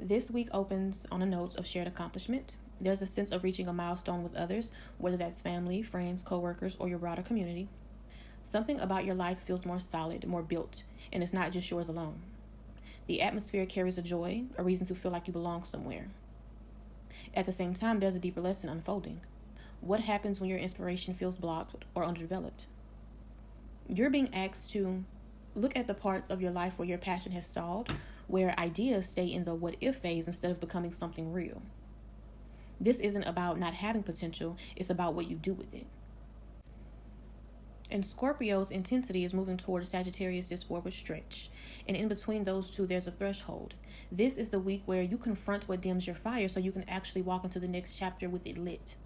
This week opens on a note of shared accomplishment. There's a sense of reaching a milestone with others, whether that's family, friends, coworkers, or your broader community. Something about your life feels more solid, more built, and it's not just yours alone. The atmosphere carries a joy, a reason to feel like you belong somewhere. At the same time, there's a deeper lesson unfolding. What happens when your inspiration feels blocked or underdeveloped? You're being asked to look at the parts of your life where your passion has stalled, where ideas stay in the what if phase instead of becoming something real. This isn't about not having potential, it's about what you do with it. And Scorpio's intensity is moving toward Sagittarius' forward stretch. And in between those two, there's a threshold. This is the week where you confront what dims your fire so you can actually walk into the next chapter with it lit.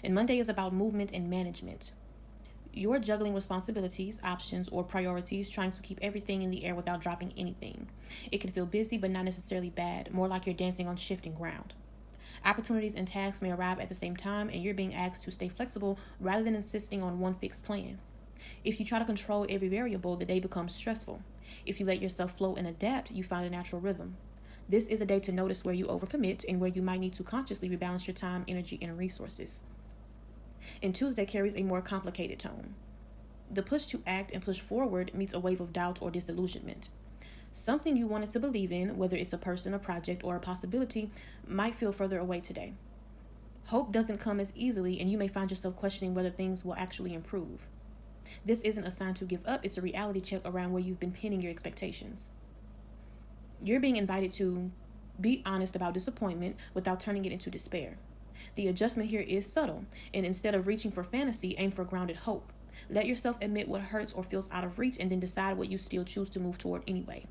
And Monday is about movement and management. You're juggling responsibilities, options, or priorities, trying to keep everything in the air without dropping anything. It can feel busy, but not necessarily bad, more like you're dancing on shifting ground. Opportunities and tasks may arrive at the same time, and you're being asked to stay flexible rather than insisting on one fixed plan. If you try to control every variable, the day becomes stressful. If you let yourself flow and adapt, you find a natural rhythm. This is a day to notice where you overcommit and where you might need to consciously rebalance your time, energy, and resources. And Tuesday carries a more complicated tone. The push to act and push forward meets a wave of doubt or disillusionment. Something you wanted to believe in, whether it's a person, a project, or a possibility, might feel further away today. Hope doesn't come as easily, and you may find yourself questioning whether things will actually improve. This isn't a sign to give up, it's a reality check around where you've been pinning your expectations. You're being invited to be honest about disappointment without turning it into despair. The adjustment here is subtle, and instead of reaching for fantasy, aim for grounded hope. Let yourself admit what hurts or feels out of reach, and then decide what you still choose to move toward anyway.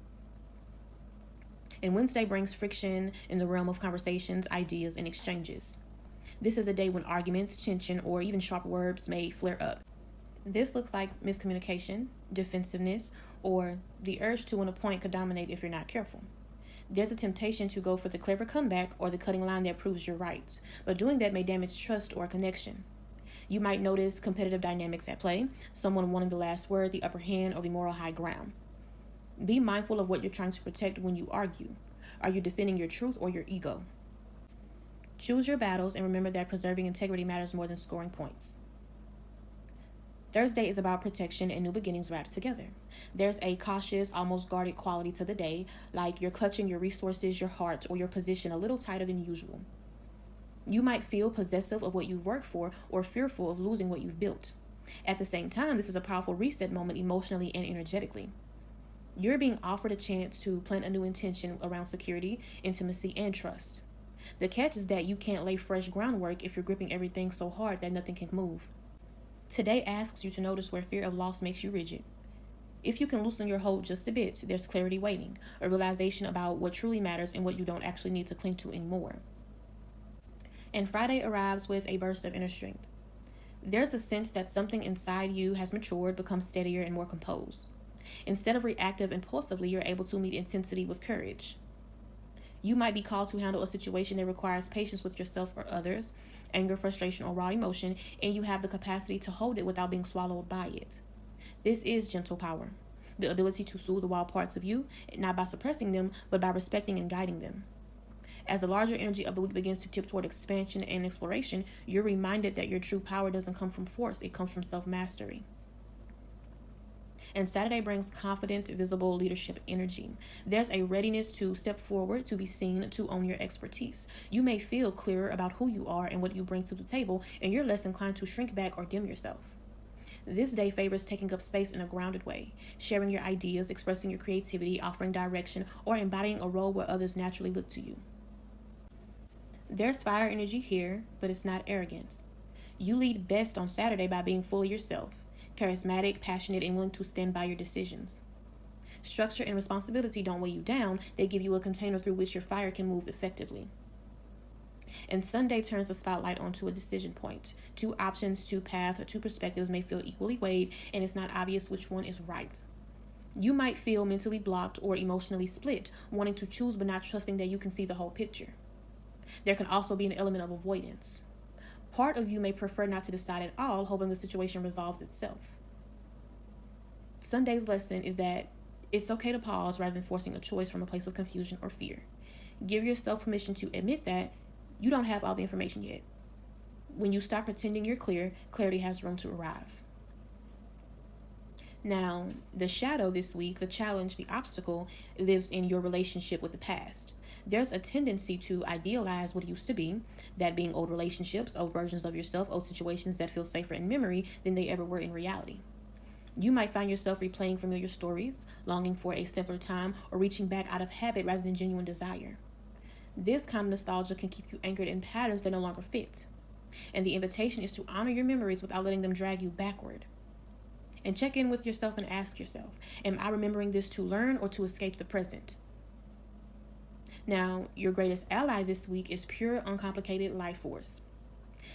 And Wednesday brings friction in the realm of conversations, ideas, and exchanges. This is a day when arguments, tension, or even sharp words may flare up. This looks like miscommunication, defensiveness, or the urge to win a point could dominate if you're not careful. There's a temptation to go for the clever comeback or the cutting line that proves you're right, but doing that may damage trust or connection. You might notice competitive dynamics at play, someone wanting the last word, the upper hand, or the moral high ground. Be mindful of what you're trying to protect when you argue. Are you defending your truth or your ego? Choose your battles and remember that preserving integrity matters more than scoring points. Thursday is about protection and new beginnings wrapped together. There's a cautious, almost guarded quality to the day, like you're clutching your resources, your heart, or your position a little tighter than usual. You might feel possessive of what you've worked for or fearful of losing what you've built. At the same time, this is a powerful reset moment emotionally and energetically. You're being offered a chance to plant a new intention around security, intimacy, and trust. The catch is that you can't lay fresh groundwork if you're gripping everything so hard that nothing can move. Today asks you to notice where fear of loss makes you rigid. If you can loosen your hold just a bit, there's clarity waiting, a realization about what truly matters and what you don't actually need to cling to anymore. And Friday arrives with a burst of inner strength. There's a sense that something inside you has matured, become steadier, and more composed. Instead of reactive impulsively, you're able to meet intensity with courage. You might be called to handle a situation that requires patience with yourself or others, anger, frustration, or raw emotion, and you have the capacity to hold it without being swallowed by it. This is gentle power, the ability to soothe the wild parts of you, not by suppressing them, but by respecting and guiding them. As the larger energy of the week begins to tip toward expansion and exploration, you're reminded that your true power doesn't come from force, it comes from self-mastery. And Saturday brings confident, visible leadership energy. There's a readiness to step forward, to be seen, to own your expertise. You may feel clearer about who you are and what you bring to the table, and you're less inclined to shrink back or dim yourself. This day favors taking up space in a grounded way, sharing your ideas, expressing your creativity, offering direction, or embodying a role where others naturally look to you. There's fire energy here, but it's not arrogance. You lead best on Saturday by being fully yourself. Charismatic, passionate, and willing to stand by your decisions. Structure and responsibility don't weigh you down, they give you a container through which your fire can move effectively. And Sunday turns the spotlight onto a decision point. Two options, two paths, or two perspectives may feel equally weighed, and it's not obvious which one is right. You might feel mentally blocked or emotionally split, wanting to choose but not trusting that you can see the whole picture. There can also be an element of avoidance. Part of you may prefer not to decide at all, hoping the situation resolves itself. Sunday's lesson is that it's okay to pause rather than forcing a choice from a place of confusion or fear. Give yourself permission to admit that you don't have all the information yet. When you stop pretending you're clear, clarity has room to arrive. Now, the shadow this week, the challenge, the obstacle, lives in your relationship with the past. There's a tendency to idealize what it used to be, that being old relationships, old versions of yourself, old situations that feel safer in memory than they ever were in reality. You might find yourself replaying familiar stories, longing for a simpler time, or reaching back out of habit rather than genuine desire. This kind of nostalgia can keep you anchored in patterns that no longer fit. And the invitation is to honor your memories without letting them drag you backward. And check in with yourself and ask yourself, am I remembering this to learn or to escape the present? Now, your greatest ally this week is pure, uncomplicated life force.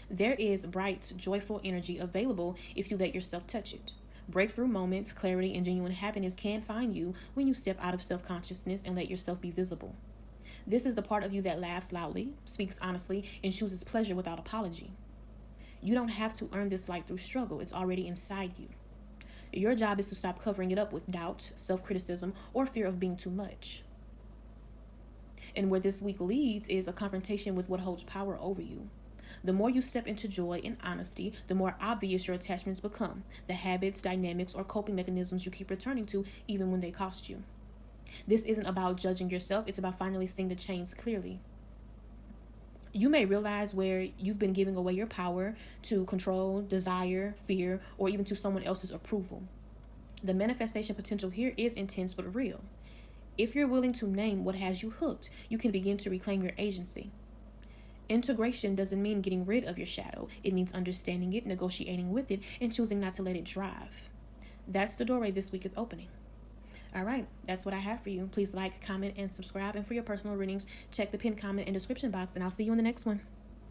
There is bright, joyful energy available if you let yourself touch it. Breakthrough moments, clarity, and genuine happiness can find you when you step out of self-consciousness and let yourself be visible. This is the part of you that laughs loudly, speaks honestly, and chooses pleasure without apology. You don't have to earn this light through struggle. It's already inside you. Your job is to stop covering it up with doubt, self-criticism, or fear of being too much. And where this week leads is a confrontation with what holds power over you. The more you step into joy and honesty, the more obvious your attachments become, the habits, dynamics, or coping mechanisms you keep returning to even when they cost you. This isn't about judging yourself, it's about finally seeing the chains clearly. You may realize where you've been giving away your power to control, desire, fear, or even to someone else's approval. The manifestation potential here is intense but real. If you're willing to name what has you hooked, you can begin to reclaim your agency. Integration doesn't mean getting rid of your shadow. It means understanding it, negotiating with it, and choosing not to let it drive. That's the doorway this week is opening. All right, that's what I have for you. Please like, comment, and subscribe. And for your personal readings, check the pinned comment and description box, and I'll see you in the next one.